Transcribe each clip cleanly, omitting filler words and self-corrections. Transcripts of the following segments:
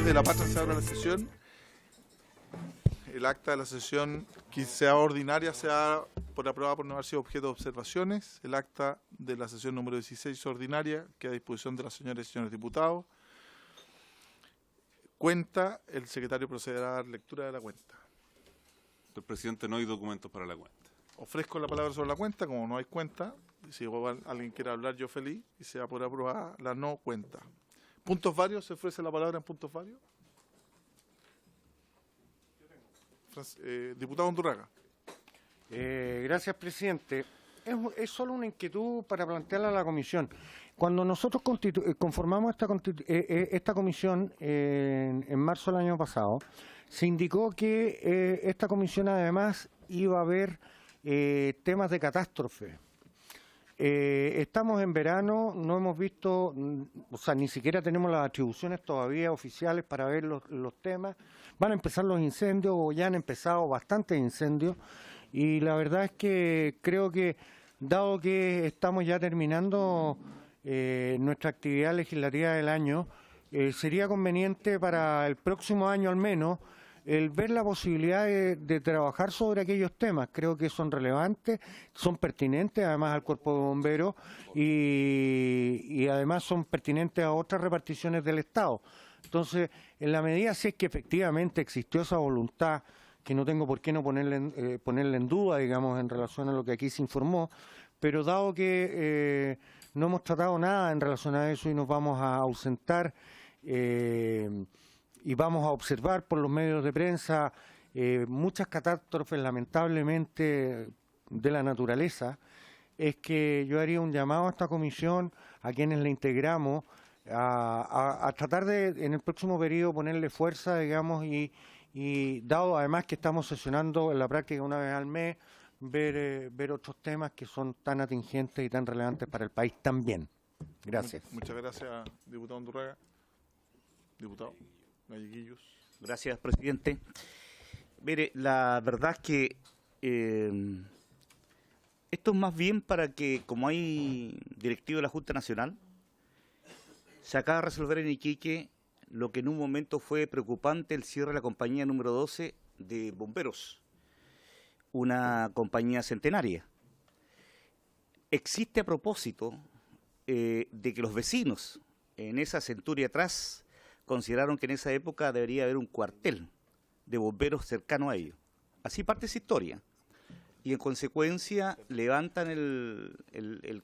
de la Patria se abre la sesión. El acta de la sesión 15ª ordinaria se da por aprobada por no haber sido objeto de observaciones. El acta de la sesión número 16 ordinaria queda a disposición de las señoras y señores diputados. Cuenta, el secretario procederá a dar lectura de la cuenta. Señor presidente, no hay documentos para la cuenta. Ofrezco la palabra sobre la cuenta, como no hay cuenta. Si alguien quiere hablar, yo feliz, y se da por aprobada la no cuenta. ¿Puntos varios? ¿Se ofrece la palabra en puntos varios? Diputado Undurraga. Gracias, presidente. Es solo una inquietud para plantearla a la comisión. Cuando nosotros conformamos esta comisión en marzo del año pasado, se indicó que esta comisión además iba a ver temas de catástrofe. Estamos en verano, no hemos visto, o sea, ni siquiera tenemos las atribuciones todavía oficiales para ver los temas. Van a empezar los incendios, o ya han empezado bastantes incendios, y la verdad es que creo que, dado que estamos ya terminando nuestra actividad legislativa del año, sería conveniente para el próximo año al menos el ver la posibilidad de trabajar sobre aquellos temas. Creo que son relevantes, son pertinentes además al Cuerpo de Bomberos y además son pertinentes a otras reparticiones del Estado. Entonces, en la medida si es que efectivamente existió esa voluntad, que no tengo por qué no ponerla en duda, digamos, en relación a lo que aquí se informó, pero dado que no hemos tratado nada en relación a eso y nos vamos a ausentar y vamos a observar por los medios de prensa muchas catástrofes lamentablemente de la naturaleza, es que yo haría un llamado a esta comisión, a quienes la integramos, a tratar de en el próximo periodo ponerle fuerza, digamos, y dado además que estamos sesionando en la práctica una vez al mes, ver otros temas que son tan atingentes y tan relevantes para el país también. Gracias. Muchas gracias, diputado Undurraga. Diputado Galleguillos. Gracias, presidente. Mire, la verdad es que esto es más bien para que, como hay directivo de la Junta Nacional, se acaba de resolver en Iquique lo que en un momento fue preocupante, el cierre de la compañía número 12 de bomberos, una compañía centenaria. Existe a propósito de que los vecinos en esa centuria atrás consideraron que en esa época debería haber un cuartel de bomberos cercano a ellos. Así parte esa historia. Y en consecuencia levantan el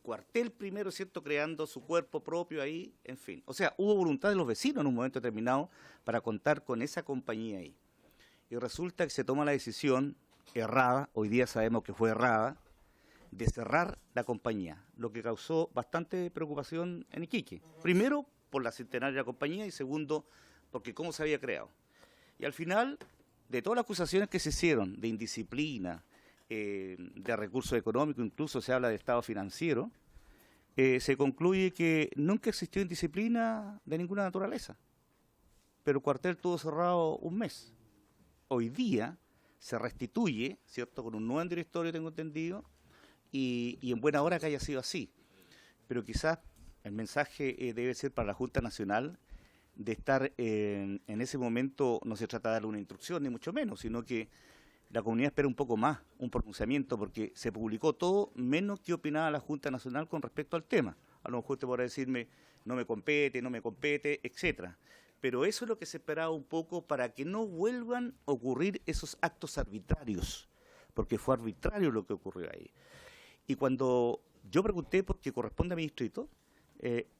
cuartel primero, ¿cierto?, creando su cuerpo propio ahí, en fin. O sea, hubo voluntad de los vecinos en un momento determinado para contar con esa compañía ahí. Y resulta que se toma la decisión errada, hoy día sabemos que fue errada, de cerrar la compañía, lo que causó bastante preocupación en Iquique. Primero, por la centenaria de la compañía, y segundo, porque cómo se había creado. Y al final, de todas las acusaciones que se hicieron de indisciplina, de recursos económicos, incluso se habla de estado financiero, se concluye que nunca existió indisciplina de ninguna naturaleza. Pero el cuartel estuvo cerrado un mes. Hoy día se restituye, ¿cierto?, con un nuevo directorio, tengo entendido, y en buena hora que haya sido así. Pero quizás el mensaje debe ser para la Junta Nacional de estar en ese momento, no se trata de darle una instrucción, ni mucho menos, sino que la comunidad espera un poco más, un pronunciamiento, porque se publicó todo menos que opinaba la Junta Nacional con respecto al tema. A lo mejor usted podrá decirme, no me compete, etcétera. Pero eso es lo que se esperaba un poco para que no vuelvan a ocurrir esos actos arbitrarios, porque fue arbitrario lo que ocurrió ahí. Y cuando yo pregunté, porque corresponde a mi distrito,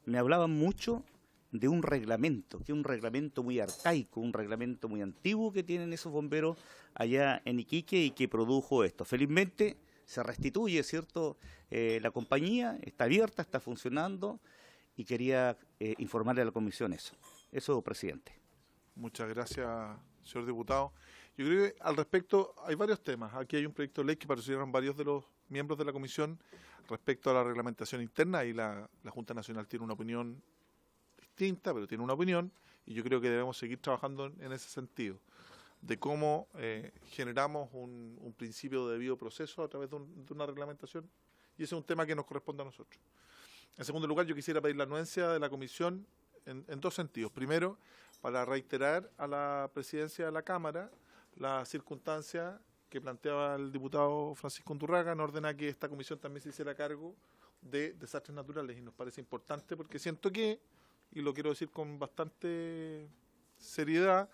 me hablaban mucho de un reglamento, que es un reglamento muy arcaico, un reglamento muy antiguo que tienen esos bomberos allá en Iquique y que produjo esto. Felizmente se restituye, ¿cierto?, la compañía, está abierta, está funcionando, y quería informarle a la comisión eso. Eso, presidente. Muchas gracias, señor diputado. Yo creo que al respecto hay varios temas. Aquí hay un proyecto de ley que participaron varios de los miembros de la comisión respecto a la reglamentación interna, y la Junta Nacional tiene una opinión distinta, pero tiene una opinión, y yo creo que debemos seguir trabajando en ese sentido, de cómo generamos un principio de debido proceso a través de una reglamentación, y ese es un tema que nos corresponde a nosotros. En segundo lugar, yo quisiera pedir la anuencia de la comisión en dos sentidos. Primero, para reiterar a la presidencia de la Cámara la circunstancia que planteaba el diputado Francisco Undurraga en orden a que esta comisión también se hiciera cargo de desastres naturales, y nos parece importante porque siento que, y lo quiero decir con bastante seriedad,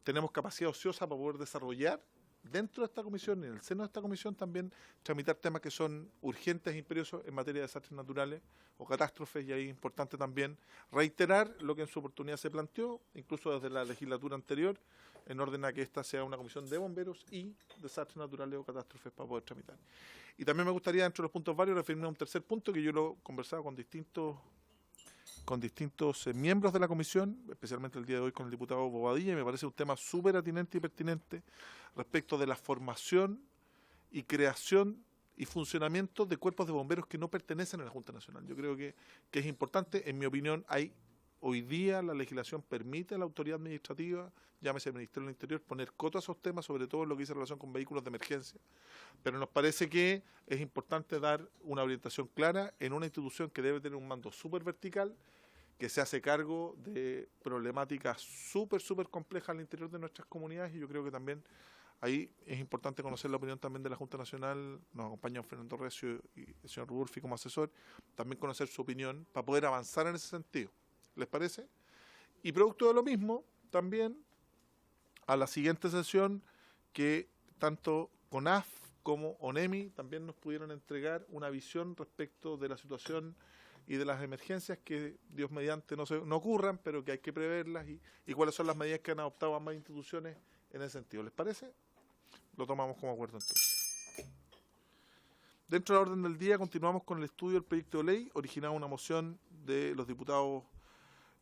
tenemos capacidad ociosa para poder desarrollar dentro de esta comisión y en el seno de esta comisión también tramitar temas que son urgentes e imperiosos en materia de desastres naturales o catástrofes, y ahí es importante también reiterar lo que en su oportunidad se planteó, incluso desde la legislatura anterior, en orden a que esta sea una comisión de bomberos y desastres naturales o catástrofes para poder tramitar. Y también me gustaría, dentro de los puntos varios, referirme a un tercer punto que yo lo conversaba con distintos miembros de la comisión, especialmente el día de hoy con el diputado Bobadilla, y me parece un tema súper atinente y pertinente respecto de la formación y creación y funcionamiento de cuerpos de bomberos que no pertenecen a la Junta Nacional. Yo creo que es importante. En mi opinión, hoy día la legislación permite a la autoridad administrativa, llámese el Ministerio del Interior, poner coto a esos temas, sobre todo en lo que dice relación con vehículos de emergencia. Pero nos parece que es importante dar una orientación clara en una institución que debe tener un mando súper vertical, que se hace cargo de problemáticas súper complejas al interior de nuestras comunidades, y yo creo que también ahí es importante conocer la opinión también de la Junta Nacional. Nos acompañan Fernando Recio y el señor Rudolfi como asesor, también conocer su opinión para poder avanzar en ese sentido. ¿Les parece? Y producto de lo mismo, también a la siguiente sesión, que tanto CONAF como ONEMI también nos pudieron entregar una visión respecto de la situación y de las emergencias que, Dios mediante, no ocurran, pero que hay que preverlas, y cuáles son las medidas que han adoptado ambas instituciones en ese sentido. ¿Les parece? Lo tomamos como acuerdo entonces. Dentro de la orden del día continuamos con el estudio del proyecto de ley, originado una moción de los diputados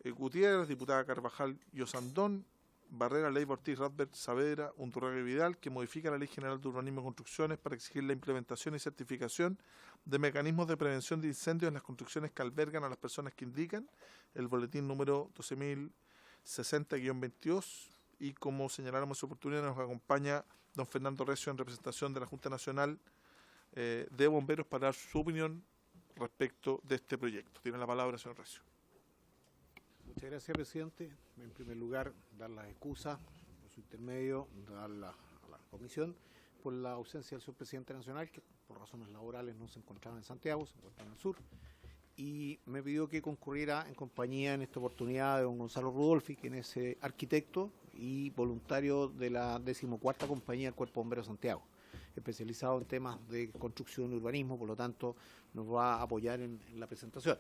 Gutiérrez, diputada Carvajal y Osandón, Barrera, Leiva, Ortiz, Radbert, Saavedra, Undurraga y Vidal, que modifica la Ley General de Urbanismo y Construcciones para exigir la implementación y certificación de mecanismos de prevención de incendios en las construcciones que albergan a las personas que indican el boletín número 12.060-22, y como señalaron en su oportunidad, nos acompaña don Fernando Recio en representación de la Junta Nacional de Bomberos para dar su opinión respecto de este proyecto. Tiene la palabra, señor Recio. Muchas gracias, presidente. En primer lugar, dar las excusas por su intermedio a la comisión por la ausencia del señor presidente nacional, que por razones laborales no se encontraba en Santiago, se encuentra en el sur, y me pidió que concurriera en compañía en esta oportunidad de don Gonzalo Rudolfi, quien es arquitecto y voluntario de la 14ª compañía del Cuerpo de Bomberos de Santiago, especializado en temas de construcción y urbanismo, por lo tanto nos va a apoyar en la presentación.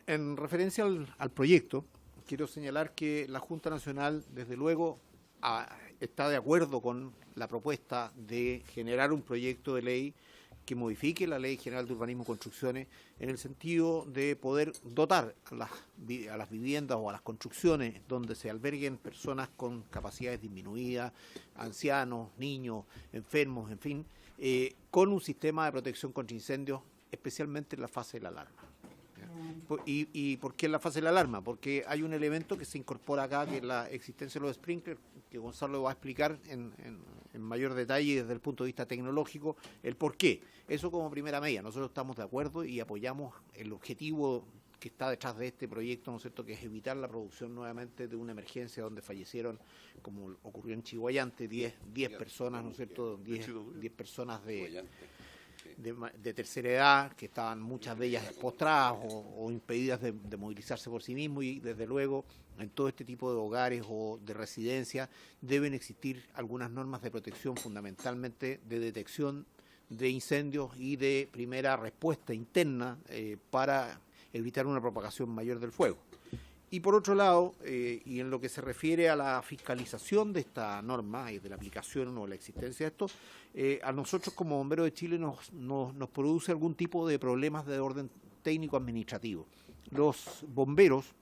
En referencia al proyecto, quiero señalar que la Junta Nacional, desde luego, está de acuerdo con la propuesta de generar un proyecto de ley que modifique la Ley General de Urbanismo y Construcciones en el sentido de poder dotar a las viviendas o a las construcciones donde se alberguen personas con capacidades disminuidas, ancianos, niños, enfermos, en fin, con un sistema de protección contra incendios, especialmente en la fase de la alarma. ¿Y por qué en la fase de la alarma? Porque hay un elemento que se incorpora acá, que es la existencia de los sprinklers, que Gonzalo va a explicar en mayor detalle desde el punto de vista tecnológico el por qué. Eso como primera medida. Nosotros estamos de acuerdo y apoyamos el objetivo que está detrás de este proyecto, ¿no es cierto?, que es evitar la producción nuevamente de una emergencia donde fallecieron, como ocurrió en Chihuayante, 10 personas, ¿no es cierto?, 10 personas de tercera edad, que estaban muchas de ellas postradas o impedidas de movilizarse por sí mismos, y desde luego en todo este tipo de hogares o de residencias deben existir algunas normas de protección, fundamentalmente de detección de incendios y de primera respuesta interna para evitar una propagación mayor del fuego. Y por otro lado, y en lo que se refiere a la fiscalización de esta norma y de la aplicación o la existencia de esto, a nosotros como Bomberos de Chile nos produce algún tipo de problemas de orden técnico-administrativo. Los bomberos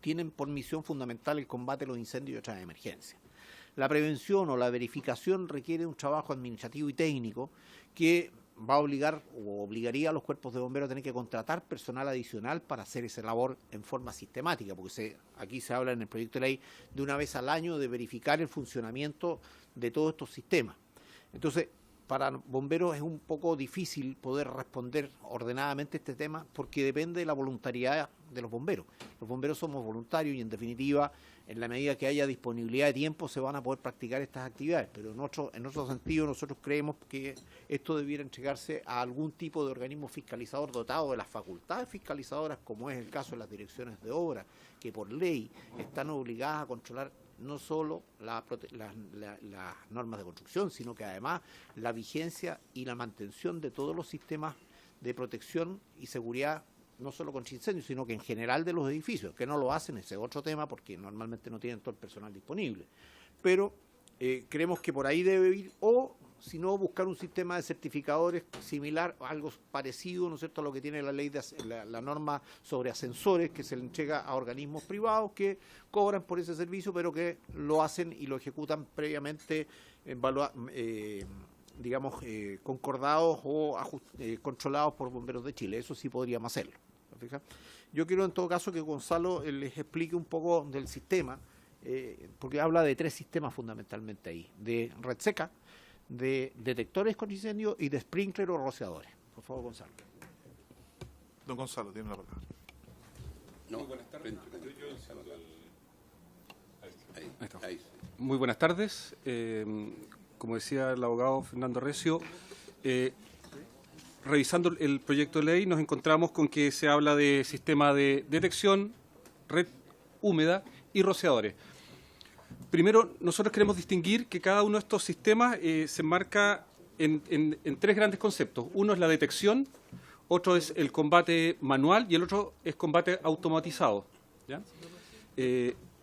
tienen por misión fundamental el combate a los incendios y otras emergencias. La prevención o la verificación requiere un trabajo administrativo y técnico que va a obligar o obligaría a los cuerpos de bomberos a tener que contratar personal adicional para hacer esa labor en forma sistemática, porque aquí se habla en el proyecto de ley de una vez al año de verificar el funcionamiento de todos estos sistemas. Entonces, para bomberos es un poco difícil poder responder ordenadamente este tema porque depende de la voluntariedad de los bomberos. Los bomberos somos voluntarios y en definitiva, en la medida que haya disponibilidad de tiempo, se van a poder practicar estas actividades. Pero en otro sentido, nosotros creemos que esto debiera entregarse a algún tipo de organismo fiscalizador dotado de las facultades fiscalizadoras, como es el caso de las direcciones de obra, que por ley están obligadas a controlar no solo las normas de construcción, sino que además la vigencia y la mantención de todos los sistemas de protección y seguridad, no solo contra incendios, sino que en general de los edificios, que no lo hacen, ese es otro tema, porque normalmente no tienen todo el personal disponible. Pero creemos que por ahí debe ir, o si no, buscar un sistema de certificadores similar, algo parecido, ¿no es cierto?, a lo que tiene la ley de la norma sobre ascensores, que se le entrega a organismos privados que cobran por ese servicio, pero que lo hacen y lo ejecutan previamente concordados o controlados por Bomberos de Chile. Eso sí podríamos hacerlo. ¿Me fija? Yo quiero en todo caso que Gonzalo les explique un poco del sistema, porque habla de 3 sistemas fundamentalmente ahí, de red seca, de detectores con incendio y de sprinkler o rociadores. Por favor, Gonzalo. Don Gonzalo, tiene la palabra. Muy buenas tardes. Ahí está. Muy buenas tardes. Como decía el abogado Fernando Recio, revisando el proyecto de ley nos encontramos con que se habla de sistema de detección, red húmeda y rociadores. Primero, nosotros queremos distinguir que cada uno de estos sistemas se enmarca en 3 grandes conceptos. Uno es la detección, otro es el combate manual y el otro es combate automatizado, ¿ya?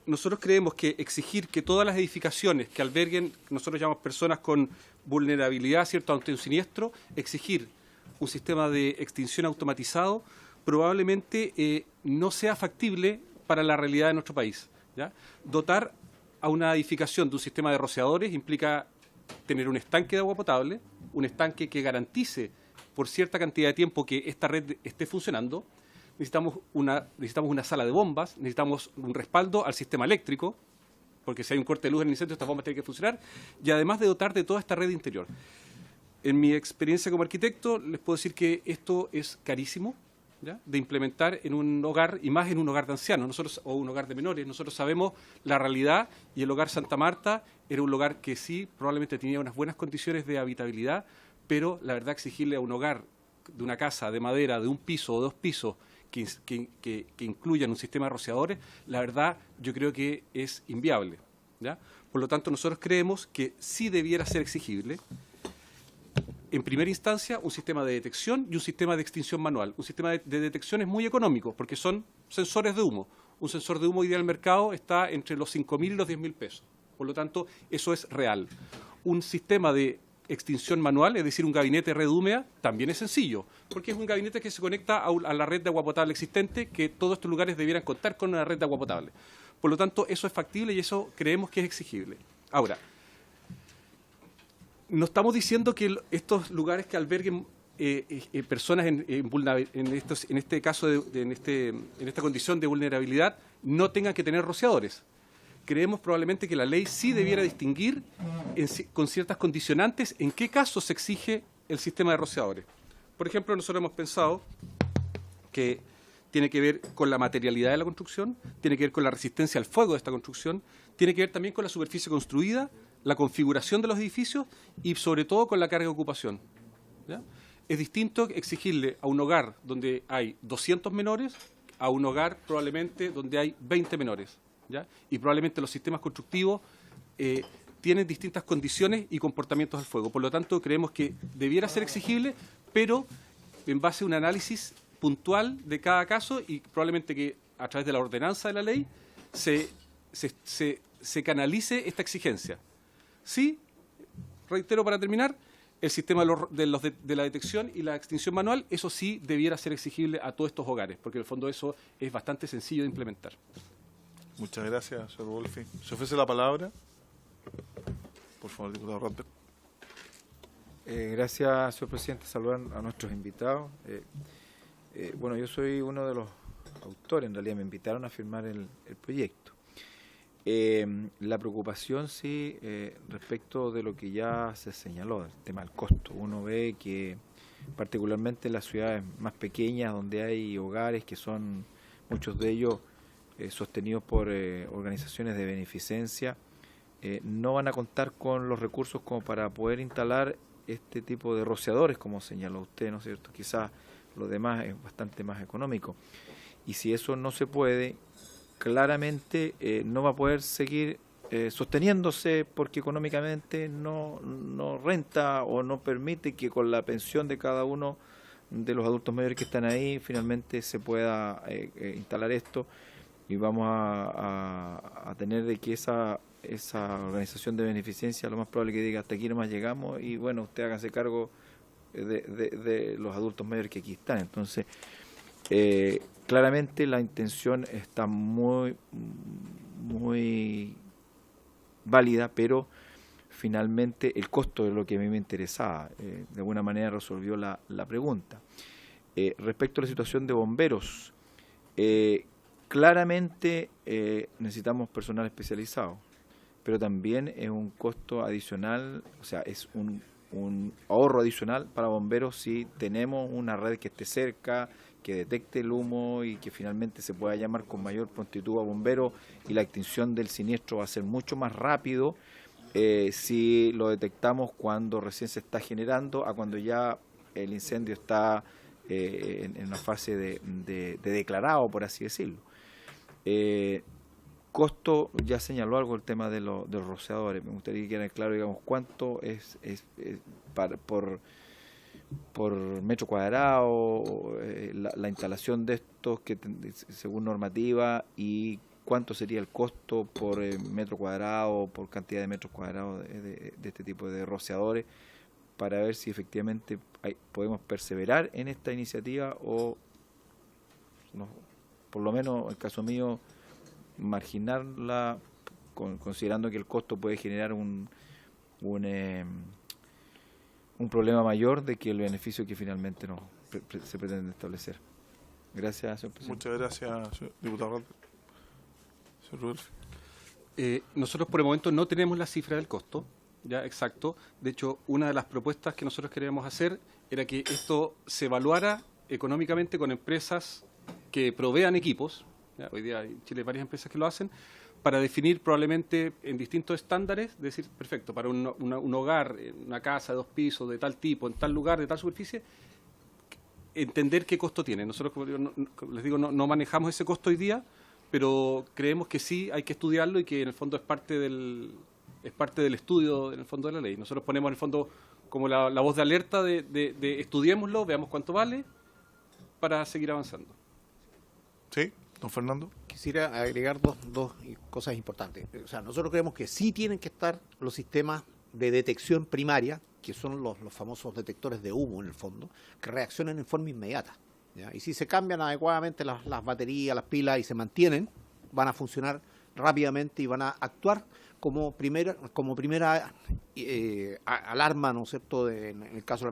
Nosotros creemos que exigir que todas las edificaciones que alberguen, nosotros llamamos personas con vulnerabilidad, ¿cierto?, ante un siniestro, exigir un sistema de extinción automatizado probablemente no sea factible para la realidad de nuestro país, ¿ya? Dotar a una edificación de un sistema de rociadores implica tener un estanque de agua potable, un estanque que garantice por cierta cantidad de tiempo que esta red esté funcionando. Necesitamos una sala de bombas, necesitamos un respaldo al sistema eléctrico, porque si hay un corte de luz en el incendio, estas bombas tienen que funcionar, y además de dotar de toda esta red interior. En mi experiencia como arquitecto, les puedo decir que esto es carísimo, ¿ya?, de implementar en un hogar, y más en un hogar de ancianos o un hogar de menores. Nosotros sabemos la realidad, y el hogar Santa Marta era un hogar que sí, probablemente tenía unas buenas condiciones de habitabilidad, pero la verdad exigirle a un hogar de una casa de madera, de un piso o 2 pisos, que incluyan un sistema de rociadores, la verdad yo creo que es inviable, ¿ya? Por lo tanto, nosotros creemos que sí debiera ser exigible, en primera instancia, un sistema de detección y un sistema de extinción manual. Un sistema de detección es muy económico porque son sensores de humo. Un sensor de humo hoy día en el mercado está entre los 5.000 y los 10.000 pesos. Por lo tanto, eso es real. Un sistema de extinción manual, es decir, un gabinete de red húmeda, también es sencillo, porque es un gabinete que se conecta a la red de agua potable existente, que todos estos lugares debieran contar con una red de agua potable. Por lo tanto, eso es factible y eso creemos que es exigible. Ahora, no estamos diciendo que estos lugares que alberguen personas en este caso, en esta condición de vulnerabilidad, no tengan que tener rociadores. Creemos probablemente que la ley sí debiera distinguir con ciertas condicionantes en qué casos se exige el sistema de rociadores. Por ejemplo, nosotros hemos pensado que tiene que ver con la materialidad de la construcción, tiene que ver con la resistencia al fuego de esta construcción, tiene que ver también con la superficie construida, la configuración de los edificios y sobre todo con la carga de ocupación, ¿ya? Es distinto exigirle a un hogar donde hay 200 menores a un hogar probablemente donde hay 20 menores, ¿ya? Y probablemente los sistemas constructivos tienen distintas condiciones y comportamientos al fuego. Por lo tanto, creemos que debiera ser exigible, pero en base a un análisis puntual de cada caso y probablemente que a través de la ordenanza de la ley se canalice esta exigencia. Sí, reitero para terminar, el sistema de la detección y la extinción manual, eso sí debiera ser exigible a todos estos hogares, porque en el fondo eso es bastante sencillo de implementar. Muchas gracias, señor Wolfi. ¿Se ofrece la palabra? Por favor, diputado Rotberg. Gracias, señor presidente. Saludar a nuestros invitados. Bueno, yo soy uno de los autores, en realidad me invitaron a firmar el proyecto. La preocupación, sí, respecto de lo que ya se señaló, el tema del costo. Uno ve que particularmente en las ciudades más pequeñas, donde hay hogares que son muchos de ellos sostenidos por organizaciones de beneficencia, no van a contar con los recursos como para poder instalar este tipo de rociadores, como señaló usted, ¿no es cierto? Quizás lo demás es bastante más económico. Y si eso no se puede, claramente no va a poder seguir sosteniéndose porque económicamente no renta o no permite que con la pensión de cada uno de los adultos mayores que están ahí finalmente se pueda instalar esto, y vamos a tener de que esa organización de beneficencia lo más probable que diga hasta aquí nomás llegamos y bueno, usted hágase cargo de los adultos mayores que aquí están. Entonces claramente la intención está muy válida, pero finalmente el costo es lo que a mí me interesaba. De alguna manera resolvió la pregunta. Respecto a la situación de bomberos, claramente necesitamos personal especializado, pero también es un costo adicional, o sea, es un ahorro adicional para bomberos si tenemos una red que esté cerca, que detecte el humo y que finalmente se pueda llamar con mayor prontitud a bomberos, y la extinción del siniestro va a ser mucho más rápido si lo detectamos cuando recién se está generando a cuando ya el incendio está en una fase de declarado, por así decirlo. Costo, ya señaló algo el tema de los rociadores. Me gustaría que quede claro, digamos, cuánto es por metro cuadrado la instalación de estos que según normativa, y cuánto sería el costo por metro cuadrado, por cantidad de metros cuadrados de este tipo de rociadores, para ver si efectivamente podemos perseverar en esta iniciativa o no, por lo menos en el caso mío marginarla, considerando que el costo puede generar un problema mayor de que el beneficio que finalmente se pretende establecer. Gracias, señor presidente. Muchas gracias, señor diputado. Señor Rudolph. Nosotros por el momento no tenemos la cifra del costo, ya exacto. De hecho, una de las propuestas que nosotros queríamos hacer era que esto se evaluara económicamente con empresas que provean equipos. Ya, hoy día en Chile hay varias empresas que lo hacen, para definir probablemente en distintos estándares, decir, perfecto, para un hogar, una casa de 2 pisos, de tal tipo, en tal lugar, de tal superficie, entender qué costo tiene. Nosotros, como digo, les digo, no manejamos ese costo hoy día, pero creemos que sí hay que estudiarlo y que en el fondo es parte del estudio en el fondo de la ley. Nosotros ponemos en el fondo como la voz de alerta de estudiémoslo, veamos cuánto vale, para seguir avanzando. ¿Sí? Don Fernando. Quisiera agregar dos cosas importantes. O sea, nosotros creemos que sí tienen que estar los sistemas de detección primaria, que son los famosos detectores de humo en el fondo, que reaccionen en forma inmediata, ¿ya? Y si se cambian adecuadamente las baterías, las pilas y se mantienen, van a funcionar rápidamente y van a actuar como primera alarma, ¿no es cierto?, en el caso de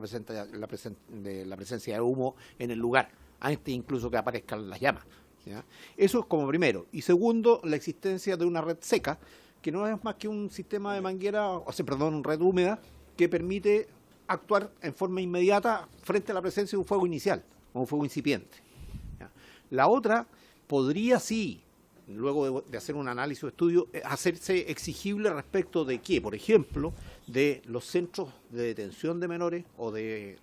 la presencia de humo en el lugar, antes incluso que aparezcan las llamas, ¿ya? Eso es como primero. Y segundo, la existencia de una red seca, que no es más que un sistema de manguera, red húmeda, que permite actuar en forma inmediata frente a la presencia de un fuego inicial o un fuego incipiente, ¿ya? La otra podría sí, luego de hacer un análisis o estudio, hacerse exigible respecto de qué, por ejemplo, de los centros de detención de menores o de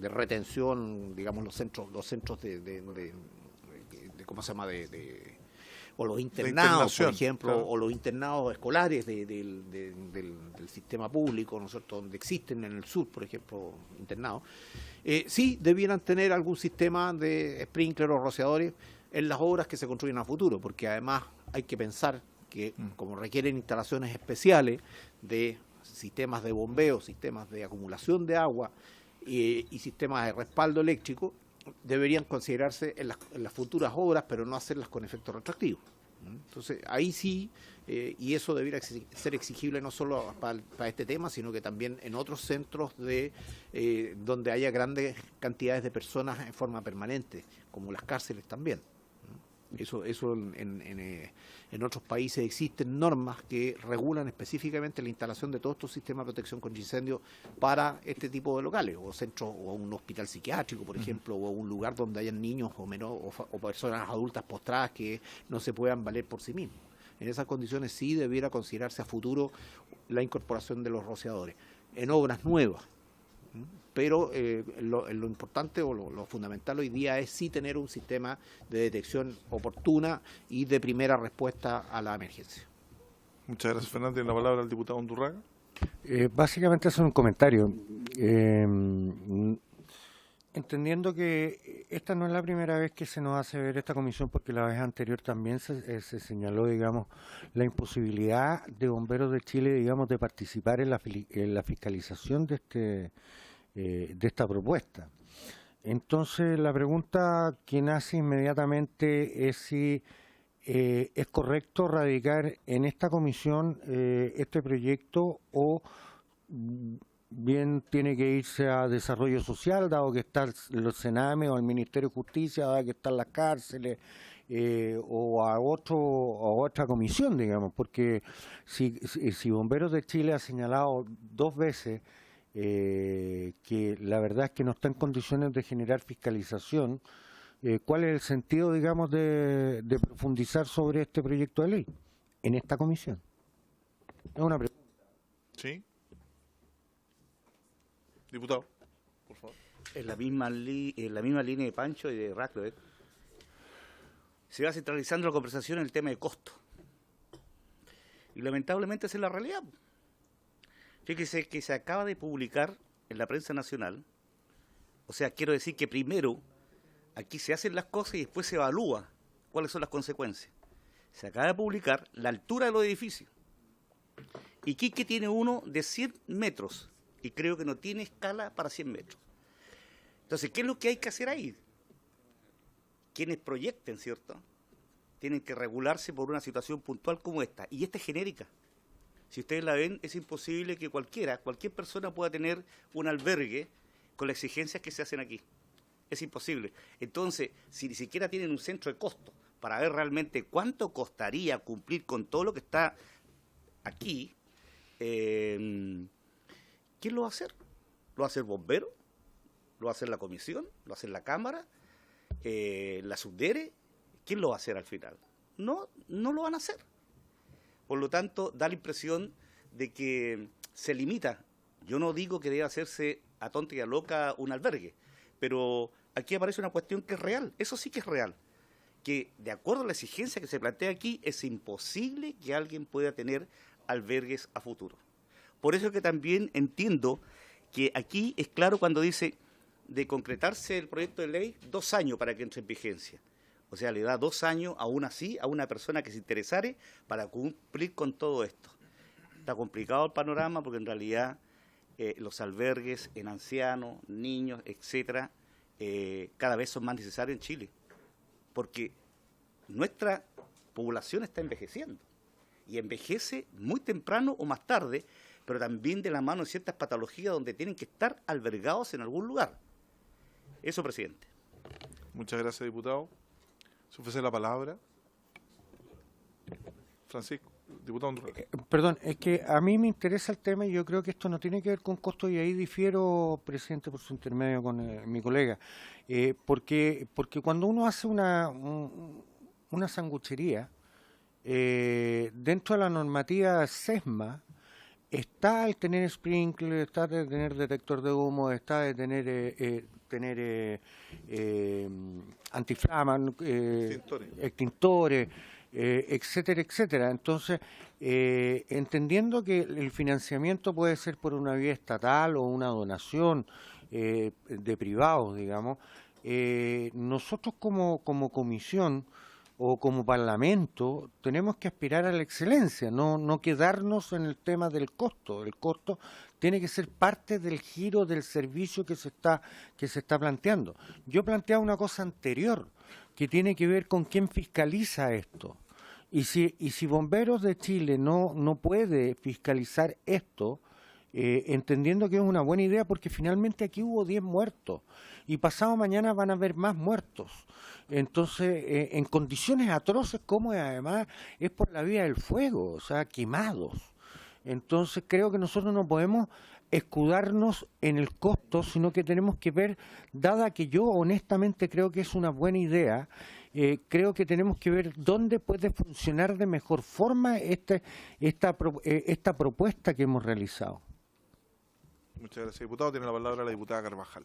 retención, digamos, los centros de ¿cómo se llama? O los internados, por ejemplo, claro, o los internados escolares del sistema público, ¿no es cierto?, donde existen en el sur, por ejemplo, internados, sí debieran tener algún sistema de sprinkler o rociadores en las obras que se construyen a futuro, porque además hay que pensar que como requieren instalaciones especiales de sistemas de bombeo, sistemas de acumulación de agua y sistemas de respaldo eléctrico, deberían considerarse en las futuras obras, pero no hacerlas con efecto retroactivo. Entonces, ahí sí, y eso debería ser exigible no solo para este tema, sino que también en otros centros donde haya grandes cantidades de personas en forma permanente, como las cárceles también. Eso en otros países existen normas que regulan específicamente la instalación de todos estos sistemas de protección contra incendios para este tipo de locales, o centros, o un hospital psiquiátrico, por ejemplo, o un lugar donde hayan niños o personas adultas postradas que no se puedan valer por sí mismos. En esas condiciones sí debiera considerarse a futuro la incorporación de los rociadores en obras nuevas. Pero lo importante o lo fundamental hoy día es sí tener un sistema de detección oportuna y de primera respuesta a la emergencia. Muchas gracias, Fernando. Tiene la palabra el diputado Undurraga. Básicamente es un comentario. Entendiendo que esta no es la primera vez que se nos hace ver esta comisión, porque la vez anterior también se señaló, digamos, la imposibilidad de Bomberos de Chile, digamos, de participar en la fiscalización de esta propuesta. Entonces, la pregunta que nace inmediatamente es si es correcto radicar en esta comisión este proyecto o bien tiene que irse a desarrollo social, dado que están los Sename o el Ministerio de Justicia, dado que están las cárceles, o a otra comisión, digamos, porque si Bomberos de Chile ha señalado 2 veces que la verdad es que no está en condiciones de generar fiscalización, ¿cuál es el sentido, digamos, de profundizar sobre este proyecto de ley en esta comisión? Es una pregunta. Sí. Diputado, por favor. En la misma línea de Pancho y de Rackler, se va centralizando la conversación en el tema de costo. Y lamentablemente esa es la realidad. Fíjese que se acaba de publicar en la prensa nacional, o sea, quiero decir que primero aquí se hacen las cosas y después se evalúa cuáles son las consecuencias. Se acaba de publicar la altura de los edificios. Iquique tiene uno de 100 metros y creo que no tiene escala para 100 metros. Entonces, ¿qué es lo que hay que hacer ahí? Quienes proyecten, ¿cierto?, tienen que regularse por una situación puntual como esta. Y esta es genérica. Si ustedes la ven, es imposible que cualquier persona pueda tener un albergue con las exigencias que se hacen aquí. Es imposible. Entonces, si ni siquiera tienen un centro de costo para ver realmente cuánto costaría cumplir con todo lo que está aquí, ¿quién lo va a hacer? ¿Lo va a hacer Bombero? ¿Lo va a hacer la Comisión? ¿Lo va a hacer la Cámara? ¿La Subdere? ¿Quién lo va a hacer al final? No lo van a hacer. Por lo tanto, da la impresión de que se limita. Yo no digo que deba hacerse a tonta y a loca un albergue, pero aquí aparece una cuestión que es real. Eso sí que es real. Que de acuerdo a la exigencia que se plantea aquí, es imposible que alguien pueda tener albergues a futuro. Por eso que también entiendo que aquí es claro cuando dice de concretarse el proyecto de ley, 2 años para que entre en vigencia. O sea, le da 2 años aún así a una persona que se interesare para cumplir con todo esto. Está complicado el panorama porque en realidad los albergues en ancianos, niños, etcétera, cada vez son más necesarios en Chile. Porque nuestra población está envejeciendo. Y envejece muy temprano o más tarde, pero también de la mano de ciertas patologías donde tienen que estar albergados en algún lugar. Eso, presidente. Muchas gracias, diputado. Se ofrece la palabra. Francisco, diputado Undurraga. Perdón, es que a mí me interesa el tema y yo creo que esto no tiene que ver con costo y ahí difiero, presidente, por su intermedio con mi colega. Porque cuando uno hace una sanguchería, dentro de la normativa SESMA, está el tener sprinkler, está de tener detector de humo, está de tener antiflama, extintores, etcétera, etcétera. Entonces, entendiendo que el financiamiento puede ser por una vía estatal o una donación de privados, digamos, nosotros como comisión o como Parlamento tenemos que aspirar a la excelencia, no quedarnos en el tema del costo. El costo tiene que ser parte del giro del servicio que se está planteando. Yo planteaba una cosa anterior que tiene que ver con quién fiscaliza esto. Y si Bomberos de Chile no puede fiscalizar esto, entendiendo que es una buena idea porque finalmente aquí hubo 10 muertos y pasado mañana van a haber más muertos. Entonces, en condiciones atroces como además es por la vía del fuego, o sea, quemados. Entonces creo que nosotros no podemos escudarnos en el costo, sino que tenemos que ver, dada que yo honestamente creo que es una buena idea, creo que tenemos que ver dónde puede funcionar de mejor forma esta propuesta que hemos realizado. Muchas gracias, diputado. Tiene la palabra la diputada Carvajal.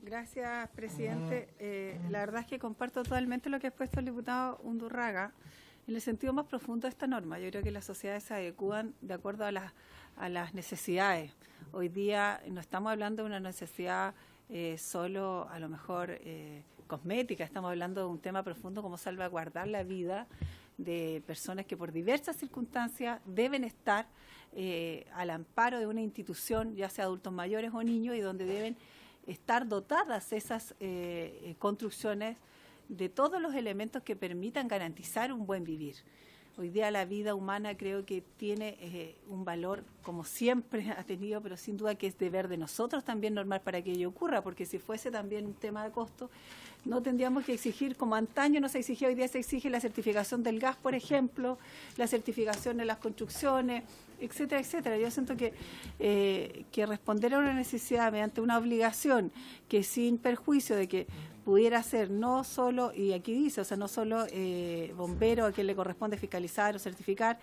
Gracias, presidente. La verdad es que comparto totalmente lo que ha expuesto el diputado Undurraga en el sentido más profundo de esta norma. Yo creo que las sociedades se adecúan de acuerdo a las necesidades. Hoy día no estamos hablando de una necesidad solo, a lo mejor, cosmética, estamos hablando de un tema profundo como salvaguardar la vida de personas que por diversas circunstancias deben estar al amparo de una institución, ya sea adultos mayores o niños, y donde deben estar dotadas esas construcciones de todos los elementos que permitan garantizar un buen vivir. Hoy día la vida humana creo que tiene un valor, como siempre ha tenido, pero sin duda que es deber de nosotros también normar para que ello ocurra, porque si fuese también un tema de costo, no tendríamos que exigir, como antaño no se exigía, hoy día se exige la certificación del gas, por ejemplo, la certificación de las construcciones, etcétera, etcétera. Yo siento que responder a una necesidad mediante una obligación que sin perjuicio de que pudiera ser no solo, y aquí dice, o sea, no solo bombero a quien le corresponde fiscalizar o certificar,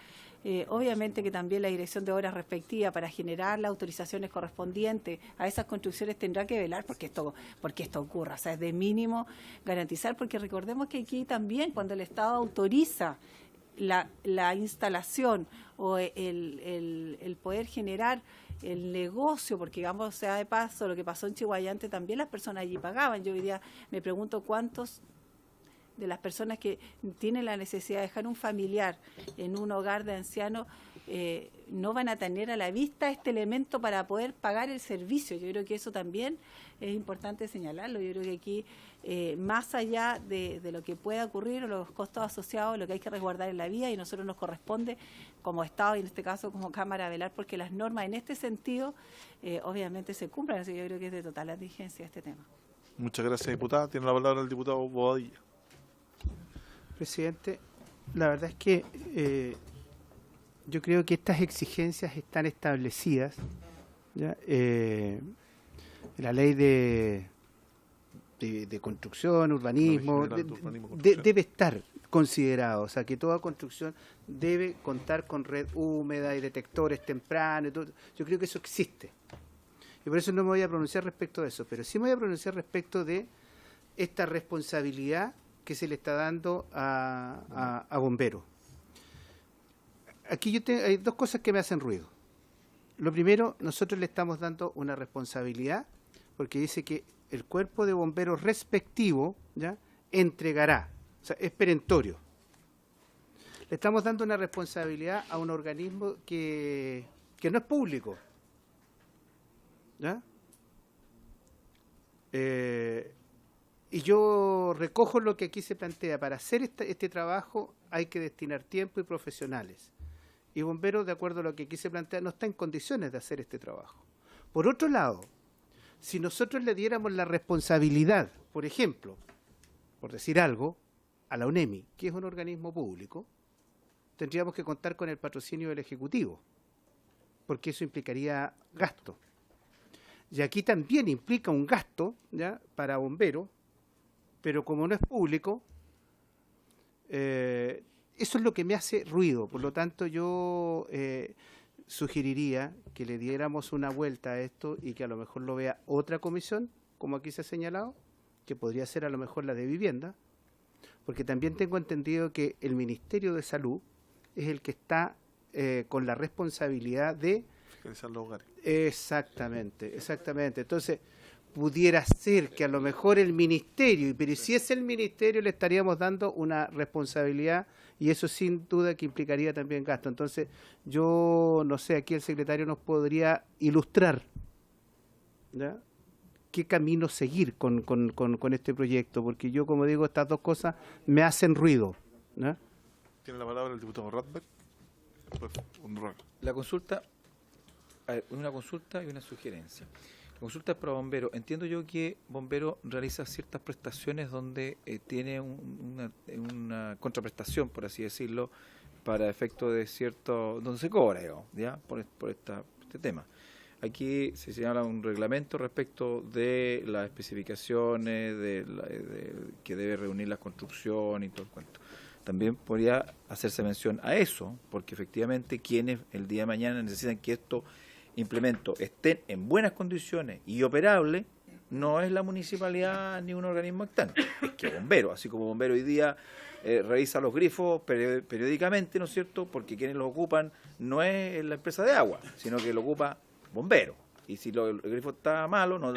obviamente que también la dirección de obras respectiva para generar las autorizaciones correspondientes a esas construcciones tendrá que velar porque esto ocurra. O sea, es de mínimo garantizar, porque recordemos que aquí también cuando el Estado autoriza la instalación o el poder generar el negocio, porque digamos, sea de paso, lo que pasó en Chihuayante, también las personas allí pagaban. Yo hoy día me pregunto cuántos de las personas que tienen la necesidad de dejar un familiar en un hogar de ancianos no van a tener a la vista este elemento para poder pagar el servicio. Yo creo que eso también es importante señalarlo. Yo creo que aquí, más allá de lo que pueda ocurrir o los costos asociados, lo que hay que resguardar en la vida, y nosotros nos corresponde como Estado y en este caso como Cámara velar porque las normas en este sentido obviamente se cumplan. Así que yo creo que es de total vigencia este tema. Muchas gracias, diputada. Tiene la palabra el diputado Bobadilla. Presidente, la verdad es que yo creo que estas exigencias están establecidas, ¿ya? La ley de construcción, urbanismo, debe estar considerado, o sea, que toda construcción debe contar con red húmeda y detectores tempranos. Y todo. Yo creo que eso existe. Y por eso no me voy a pronunciar respecto de eso, pero sí me voy a pronunciar respecto de esta responsabilidad que se le está dando a bomberos. Aquí hay dos cosas que me hacen ruido. Lo primero, nosotros le estamos dando una responsabilidad porque dice que el cuerpo de bomberos respectivo, ¿ya?, entregará, o sea, es perentorio. Le estamos dando una responsabilidad a un organismo que no es público, ¿ya? Y yo recojo lo que aquí se plantea. Para hacer este trabajo hay que destinar tiempo y profesionales. Y Bomberos, de acuerdo a lo que aquí se plantea, no está en condiciones de hacer este trabajo. Por otro lado, si nosotros le diéramos la responsabilidad, por ejemplo, por decir algo, a la UNEMI, que es un organismo público, tendríamos que contar con el patrocinio del Ejecutivo, porque eso implicaría gasto. Y aquí también implica un gasto, ¿ya?, para bomberos, pero como no es público, eso es lo que me hace ruido. Por lo tanto, yo sugeriría que le diéramos una vuelta a esto y que a lo mejor lo vea otra comisión, como aquí se ha señalado, que podría ser a lo mejor la de vivienda, porque también tengo entendido que el Ministerio de Salud es el que está con la responsabilidad de fiscalizar los hogares. Exactamente, exactamente. Entonces, pudiera ser que a lo mejor el ministerio, pero si es el ministerio le estaríamos dando una responsabilidad y eso sin duda que implicaría también gasto. Entonces, yo no sé, aquí el secretario nos podría ilustrar, ¿ya?, qué camino seguir con este proyecto, porque yo, como digo, estas dos cosas me hacen ruido, ¿ya? Tiene la palabra el diputado Radberg. Después, Undurraga. La consulta A ver, una consulta y una sugerencia. La consulta es para bomberos. Entiendo yo que bombero realiza ciertas prestaciones donde tiene una contraprestación, por así decirlo, para efecto de cierto, donde se cobra, digamos, ¿ya? Por este tema. Aquí se señala un reglamento respecto de las especificaciones, que debe reunir la construcción y todo el cuento. También podría hacerse mención a eso, porque efectivamente quienes el día de mañana necesitan que estos implementos estén en buenas condiciones y operables, no es la municipalidad ni un organismo externo, es que bombero, así como bombero hoy día revisa los grifos periódicamente, ¿no es cierto?, porque quienes los ocupan no es la empresa de agua, sino que lo ocupa bombero, y si el grifo está malo, no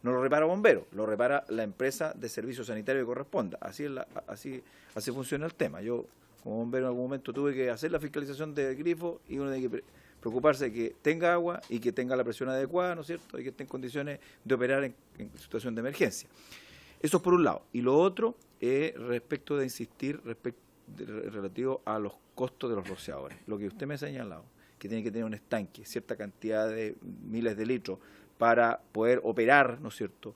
lo repara bombero, lo repara la empresa de servicio sanitario que corresponda. Así funciona el tema. Yo, como bombero, en algún momento tuve que hacer la fiscalización del grifo y uno tiene que preocuparse de que tenga agua y que tenga la presión adecuada, ¿no es cierto?, y que esté en condiciones de operar en situación de emergencia. Eso es por un lado. Y lo otro es respecto de insistir relativo a los costos de los rociadores. Lo que usted me ha señalado, que tiene que tener un estanque, cierta cantidad de miles de litros para poder operar, ¿no es cierto?,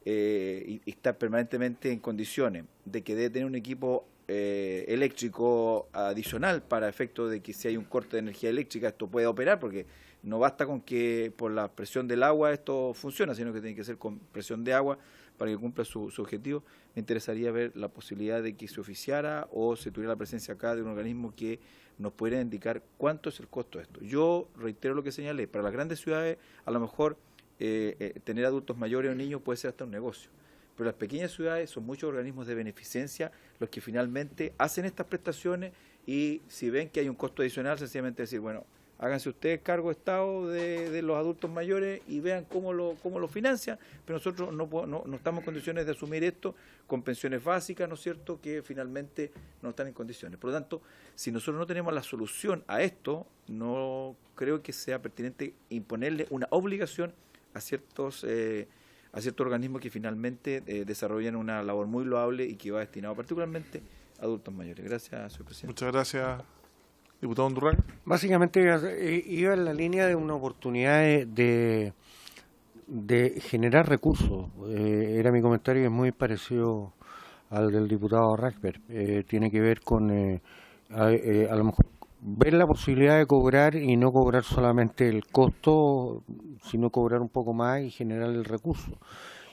y estar permanentemente en condiciones de que debe tener un equipo eléctrico adicional para efecto de que si hay un corte de energía eléctrica esto pueda operar, porque no basta con que por la presión del agua esto funciona, sino que tiene que ser con presión de agua para que cumpla su objetivo. Me interesaría ver la posibilidad de que se oficiara o se tuviera la presencia acá de un organismo que nos pudiera indicar cuánto es el costo de esto. Yo reitero lo que señalé, para las grandes ciudades a lo mejor tener adultos mayores o niños puede ser hasta un negocio, pero las pequeñas ciudades son muchos organismos de beneficencia los que finalmente hacen estas prestaciones, y si ven que hay un costo adicional, sencillamente decir, bueno, háganse ustedes cargo, Estado, de los adultos mayores y vean cómo lo financian, pero nosotros no estamos en condiciones de asumir esto con pensiones básicas, ¿no es cierto?, que finalmente no están en condiciones. Por lo tanto, si nosotros no tenemos la solución a esto, no creo que sea pertinente imponerle una obligación a ciertos organismos que finalmente desarrollan una labor muy loable y que va destinado particularmente a adultos mayores. Gracias, señor presidente. Muchas gracias, diputado Undurraga. Básicamente iba en la línea de una oportunidad de generar recursos. Era mi comentario, que es muy parecido al del diputado Rasberg. Tiene que ver con a lo mejor ver la posibilidad de cobrar y no cobrar solamente el costo, sino cobrar un poco más y generar el recurso.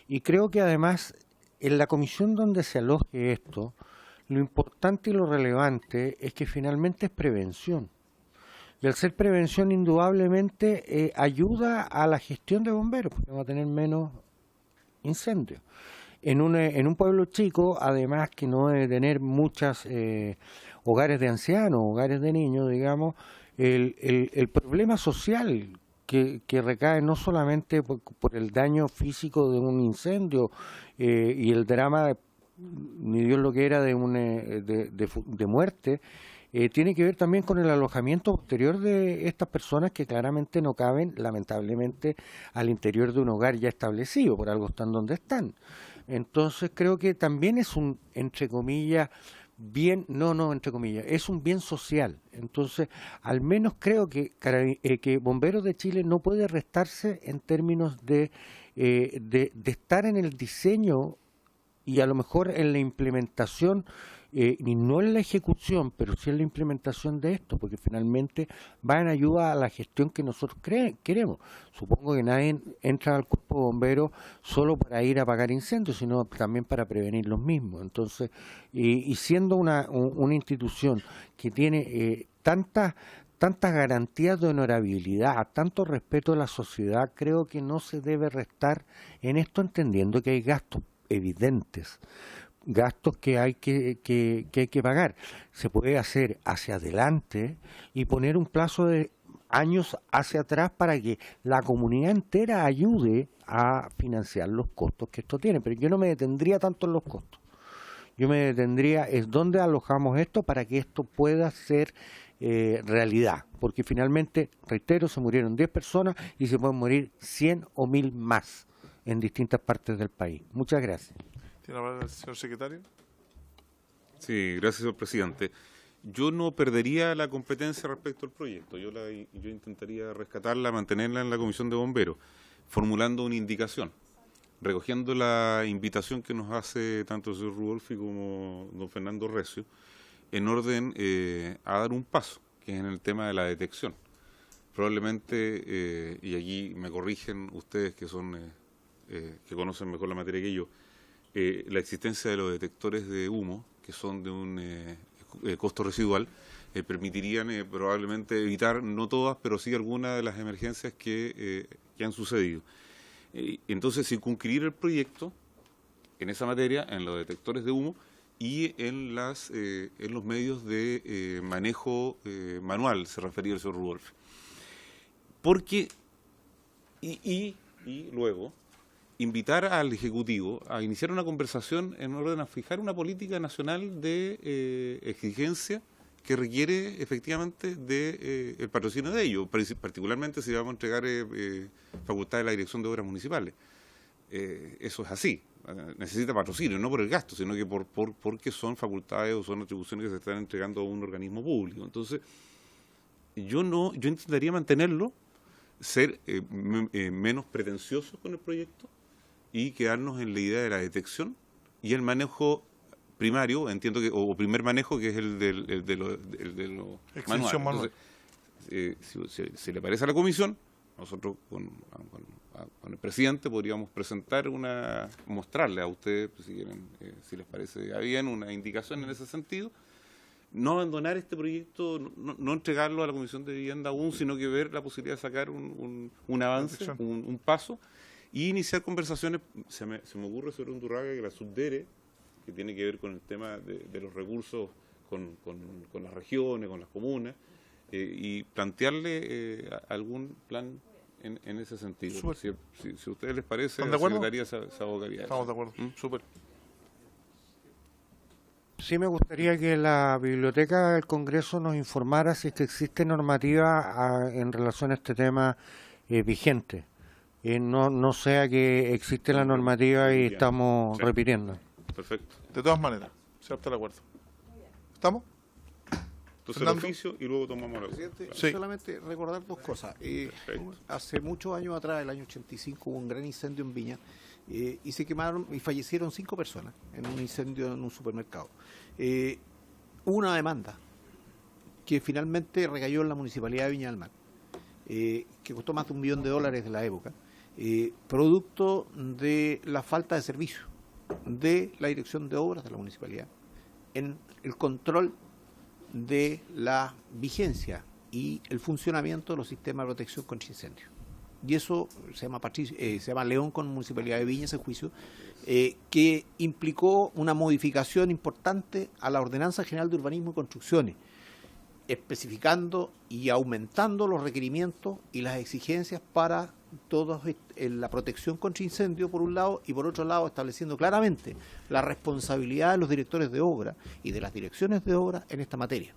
Y creo que además en la comisión donde se aloje esto, lo importante y lo relevante es que finalmente es prevención. Y al ser prevención, indudablemente ayuda a la gestión de bomberos, porque va a tener menos incendios. En un pueblo chico, además que no debe tener muchas hogares de ancianos, hogares de niños, digamos, el problema social que recae no solamente por el daño físico de un incendio y el drama, ni Dios lo que era, de muerte, tiene que ver también con el alojamiento posterior de estas personas que claramente no caben, lamentablemente, al interior de un hogar ya establecido, por algo están donde están. Entonces creo que también es un, entre comillas, bien, entre comillas, es un bien social. Entonces, al menos creo que Bomberos de Chile no puede restarse en términos de estar en el diseño y a lo mejor en la implementación, y no en la ejecución, pero sí en la implementación de esto, porque finalmente va en ayuda a la gestión que nosotros queremos. Supongo que nadie entra al cuerpo de bomberos solo para ir a apagar incendios, sino también para prevenir los mismos. Entonces, y siendo una institución que tiene tantas garantías de honorabilidad, tanto respeto a la sociedad, creo que no se debe restar en esto, entendiendo que hay gastos evidentes, gastos que hay que pagar. Se puede hacer hacia adelante y poner un plazo de años hacia atrás para que la comunidad entera ayude a financiar los costos que esto tiene. Pero yo no me detendría tanto en los costos. Yo me detendría es dónde alojamos esto para que esto pueda ser realidad. Porque finalmente, reitero, se murieron 10 personas y se pueden morir 100 o 1000 más en distintas partes del país. Muchas gracias. ¿Tiene la palabra el señor secretario? Sí, gracias, señor presidente. Yo no perdería la competencia respecto al proyecto. Yo intentaría rescatarla, mantenerla en la Comisión de Bomberos, formulando una indicación, recogiendo la invitación que nos hace tanto el señor Rudolfi como don Fernando Recio, en orden a dar un paso, que es en el tema de la detección. Probablemente, y aquí me corrigen ustedes que son que conocen mejor la materia que yo, la existencia de los detectores de humo, que son de un costo residual, permitirían probablemente evitar, no todas, pero sí algunas de las emergencias que han sucedido. Entonces, circunscribir el proyecto en esa materia, en los detectores de humo y en los medios de manejo manual, se refería el señor Rudolfi. Porque, y luego, invitar al Ejecutivo a iniciar una conversación en orden a fijar una política nacional de exigencia que requiere efectivamente el patrocinio de ello, particularmente si vamos a entregar facultades de la Dirección de Obras Municipales. Eso es así, necesita patrocinio, no por el gasto, sino que porque son facultades o son atribuciones que se están entregando a un organismo público. Entonces, yo intentaría mantenerlo, ser menos pretenciosos con el proyecto y quedarnos en la idea de la detección y el manejo primario, entiendo que, o primer manejo, que es el de lo Extensión manual. Entonces, si le parece a la comisión, nosotros con el presidente podríamos presentar mostrarle a ustedes, si quieren, si les parece bien, una indicación en ese sentido. No abandonar este proyecto, no entregarlo a la Comisión de Vivienda aún, sino que ver la posibilidad de sacar un avance, un paso, y iniciar conversaciones. Se me ocurre sobre Undurraga que la subdere, que tiene que ver con el tema de los recursos con las regiones, con las comunas, y plantearle algún plan en ese sentido. Si a ustedes les parece, la Secretaría se abocaría. Estamos de acuerdo, súper. Sí, me gustaría que la Biblioteca del Congreso nos informara si es que existe normativa en relación a este tema vigente. No sea que existe la normativa y estamos repitiendo. Perfecto. De todas maneras, se adapta el acuerdo. ¿Estamos? Entonces el oficio y luego tomamos la Presidente, Sí. solamente recordar dos cosas. Hace muchos años atrás, el año 85, hubo un gran incendio en Viña y se quemaron y fallecieron 5 personas en un incendio en un supermercado. Hubo una demanda que finalmente recayó en la Municipalidad de Viña del Mar, que costó más de $1 millón de la época, producto de la falta de servicio de la Dirección de Obras de la Municipalidad en el control de la vigencia y el funcionamiento de los sistemas de protección contra incendios. Y eso se llama León con Municipalidad de Viña, ese juicio, que implicó una modificación importante a la Ordenanza General de Urbanismo y Construcciones, especificando y aumentando los requerimientos y las exigencias para la protección contra incendio, por un lado, y por otro lado estableciendo claramente la responsabilidad de los directores de obra y de las direcciones de obra en esta materia,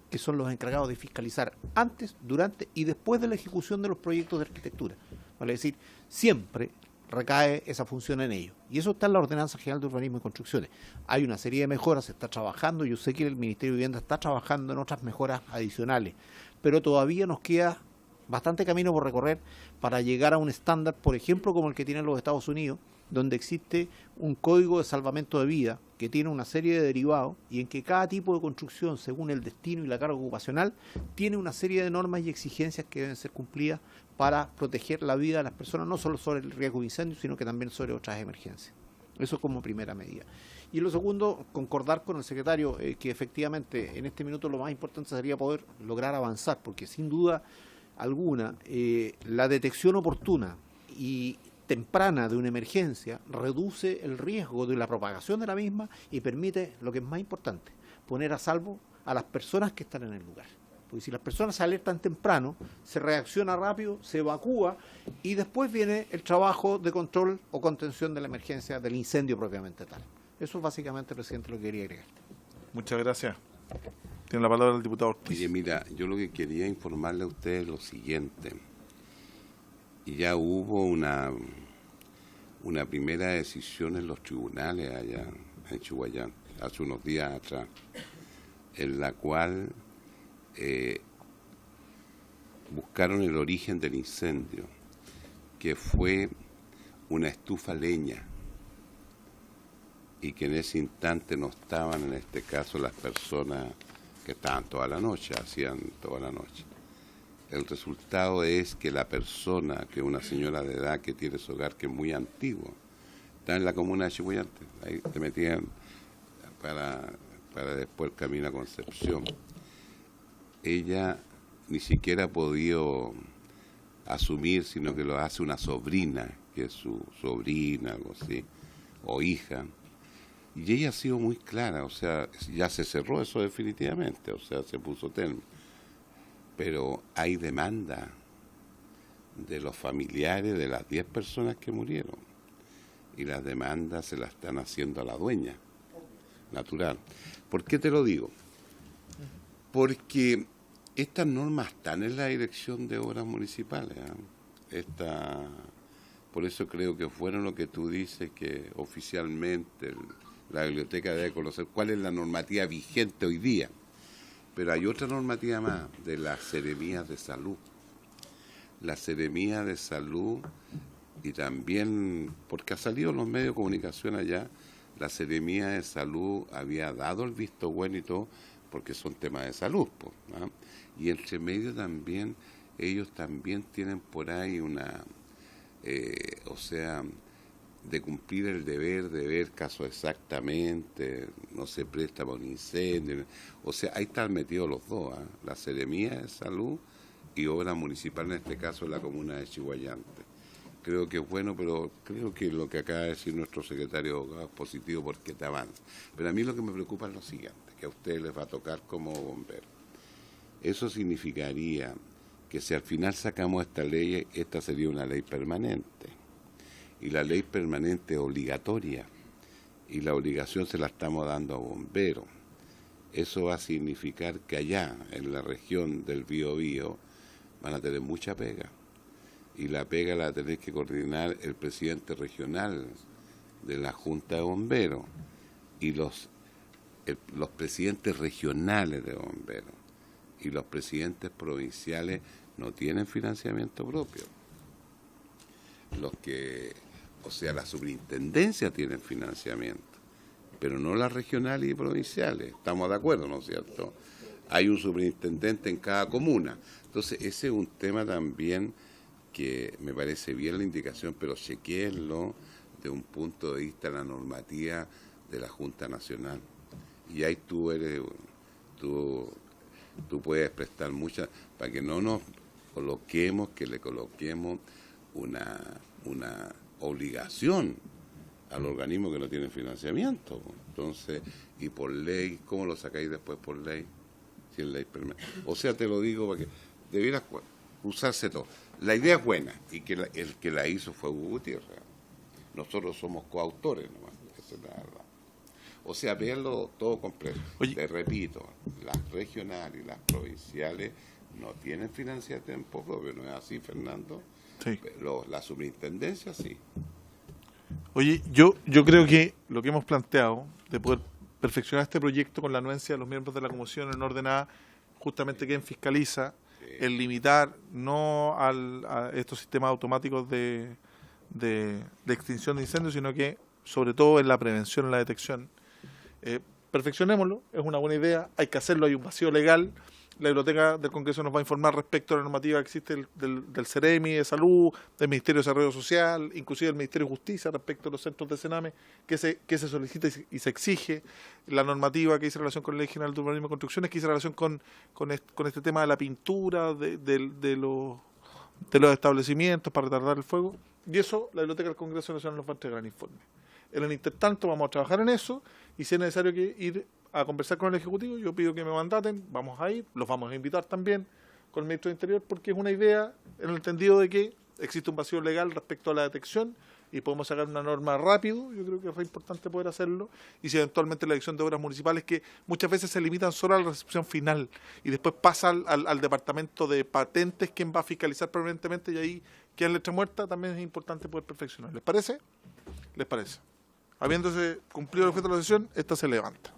que son los encargados de fiscalizar antes, durante y después de la ejecución de los proyectos de arquitectura. Vale decir, siempre recae esa función en ellos. Y eso está en la Ordenanza General de Urbanismo y Construcciones. Hay una serie de mejoras, se está trabajando, yo sé que el Ministerio de Vivienda está trabajando en otras mejoras adicionales, pero todavía nos queda bastante camino por recorrer para llegar a un estándar, por ejemplo, como el que tienen los Estados Unidos, donde existe un código de salvamento de vida que tiene una serie de derivados y en que cada tipo de construcción, según el destino y la carga ocupacional, tiene una serie de normas y exigencias que deben ser cumplidas para proteger la vida de las personas, no solo sobre el riesgo de incendio, sino que también sobre otras emergencias. Eso como primera medida. Y lo segundo, concordar con el secretario que efectivamente en este minuto lo más importante sería poder lograr avanzar, porque sin duda alguna la detección oportuna y temprana de una emergencia reduce el riesgo de la propagación de la misma y permite, lo que es más importante, poner a salvo a las personas que están en el lugar. Porque si las personas se alertan temprano, se reacciona rápido, se evacúa y después viene el trabajo de control o contención de la emergencia, del incendio propiamente tal. Eso es básicamente, presidente, lo que quería agregar. Muchas gracias. Tiene la palabra el diputado Ortiz. Oye, mira, yo lo que quería informarle a ustedes lo siguiente. Y ya hubo una primera decisión en los tribunales allá en Chihuahua, hace unos días atrás, en la cual buscaron el origen del incendio, que fue una estufa leña, y que en ese instante no estaban, en este caso, las personas que estaban toda la noche, hacían toda la noche. El resultado es que la persona, que es una señora de edad que tiene su hogar, que es muy antiguo, está en la comuna de Chillhuayante, ahí te metían para después el camino a Concepción. Ella ni siquiera ha podido asumir, sino que lo hace una sobrina, que es su sobrina, algo así, o hija. Y ella ha sido muy clara, o sea, ya se cerró eso definitivamente, o sea, se puso término. Pero hay demanda de los familiares de las 10 personas que murieron. Y las demandas se las están haciendo a la dueña, natural. ¿Por qué te lo digo? Porque estas normas están en la Dirección de Obras Municipales. Por eso creo que fueron lo que tú dices, que oficialmente la biblioteca debe conocer cuál es la normativa vigente hoy día. Pero hay otra normativa más, de las seremías de salud. La seremía de salud, y también, porque ha salido en los medios de comunicación allá, la seremía de salud había dado el visto bueno y todo, porque son temas de salud, pues, ¿no? Y entre medio también, ellos también tienen por ahí una, o sea, de cumplir el deber de ver casos exactamente, no se presta para un incendio, o sea, ahí están metidos los dos, la seremía de salud y obra municipal, en este caso en la comuna de Chillhuayante. Creo que es bueno, pero creo que lo que acaba de decir nuestro secretario de abogados es positivo porque te avanza. Pero a mí lo que me preocupa es lo siguiente, que a ustedes les va a tocar como bomberos. Eso significaría que si al final sacamos esta ley, esta sería una ley permanente. Y la ley permanente es obligatoria, y la obligación se la estamos dando a bomberos. Eso va a significar que allá, en la región del Biobío, van a tener mucha pega. Y la pega la va a tener que coordinar el presidente regional de la Junta de Bomberos y los presidentes regionales de bomberos. Y los presidentes provinciales no tienen financiamiento propio. O sea, la superintendencia tiene financiamiento, pero no las regionales y provinciales. Estamos de acuerdo, ¿no es cierto? Hay un superintendente en cada comuna. Entonces, ese es un tema también que me parece bien la indicación, pero chequéenlo de un punto de vista de la normativa de la Junta Nacional. Y ahí tú puedes prestar mucha, para que no nos coloquemos, que le coloquemos una obligación al organismo que no tiene financiamiento. Entonces, y por ley, ¿cómo lo sacáis después por ley? Si es ley permanente. O sea, te lo digo porque debiera usarse todo. La idea es buena, y que el que la hizo fue Hugo Gutiérrez. Nosotros somos coautores nomás, esa es la verdad. O sea, verlo todo completo. Oye. Te repito, las regionales y las provinciales no tienen financiamiento propio, ¿no es así, Fernando? Sí. Pero la superintendencia sí. Oye, yo creo que lo que hemos planteado de poder perfeccionar este proyecto con la anuencia de los miembros de la comisión en orden a justamente quien fiscaliza, el limitar no a estos sistemas automáticos de extinción de incendios, sino que sobre todo en la prevención, en la detección. Perfeccionémoslo, es una buena idea, hay que hacerlo, hay un vacío legal. La Biblioteca del Congreso nos va a informar respecto a la normativa que existe del CEREMI de Salud, del Ministerio de Desarrollo Social, inclusive del Ministerio de Justicia respecto a los centros de Sename, que se solicita y se exige, la normativa que dice relación con la Ley General de Urbanismo y Construcciones, que dice relación con este tema de la pintura de los establecimientos para retardar el fuego, y eso la Biblioteca del Congreso Nacional nos va a entregar el informe. En el intertanto vamos a trabajar en eso, y si es necesario que ir a conversar con el Ejecutivo, yo pido que me mandaten, vamos a ir, los vamos a invitar también con el Ministro de Interior, porque es una idea en el entendido de que existe un vacío legal respecto a la detección y podemos sacar una norma rápido, yo creo que es re importante poder hacerlo, y si eventualmente la Dirección de Obras Municipales, que muchas veces se limitan solo a la recepción final y después pasa al Departamento de Patentes, quien va a fiscalizar permanentemente, y ahí queda en letra muerta, también es importante poder perfeccionar. ¿Les parece? ¿Les parece? Habiéndose cumplido el objeto de la sesión, esta se levanta.